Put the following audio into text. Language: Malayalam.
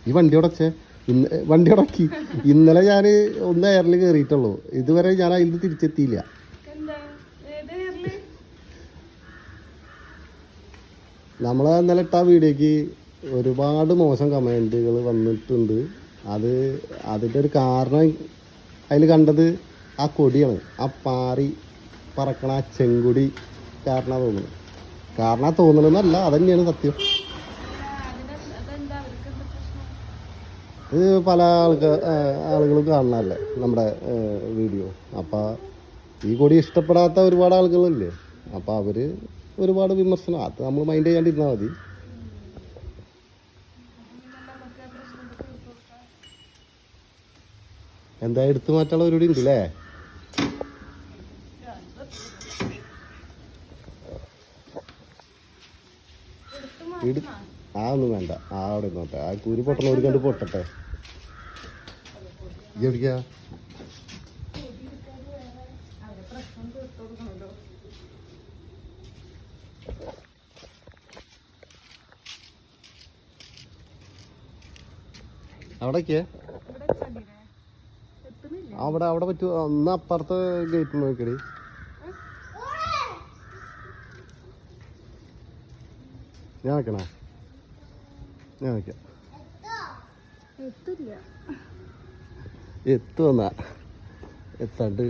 ഈ വണ്ടി ഉടച്ചേ വണ്ടി ഉടക്കി. ഇന്നലെ ഞാൻ ഒന്ന് എയറിൽ കയറിയിട്ടുള്ളൂ. ഇതുവരെ ഞാൻ അതിൽ നിന്ന് തിരിച്ചെത്തിയില്ല. നമ്മൾ ഇന്നലെ ഇട്ട വീഡിയോക്ക് ഒരുപാട് മോശം കമൻറ്റുകൾ വന്നിട്ടുണ്ട്. അതിൻ്റെ ഒരു കാരണം അതിൽ കണ്ടത് ആ കൊടിയാണ്. ആ പാറി പറക്കണ ആ ചെങ്കൊടി കാരണം തോന്നണമെന്നല്ല, അതന്നെയാണ് സത്യം. ഇത് പല ആളുകളും കാണണല്ലേ നമ്മുടെ വീഡിയോ. അപ്പം ഈ കൊടി ഇഷ്ടപ്പെടാത്ത ഒരുപാട് ആളുകളില്ലേ. അപ്പം അവർ ഒരുപാട് വിമർശനം, അത് നമ്മൾ മൈൻഡ് ചെയ്യാണ്ടിരുന്നാൽ മതി. എന്താ എടുത്തു മാറ്റാനുള്ള പരിപാടി ഉണ്ട് അല്ലേ? ഒന്നും വേണ്ട, അവിടെ നോട്ടെ. ആ കുരു പൊട്ടണ ഒരു കണ്ട് പൊട്ടട്ടെ. എവിടെയാ അവിടേക്ക് അവിടെ പറ്റൂ. ഒന്ന് അപ്പുറത്തെ ഗേറ്റ് നോക്കടി. ഞാൻ വെക്കണ ഞാൻ വെക്കാം. എത്തുവന്നാ എത്താണ്ട്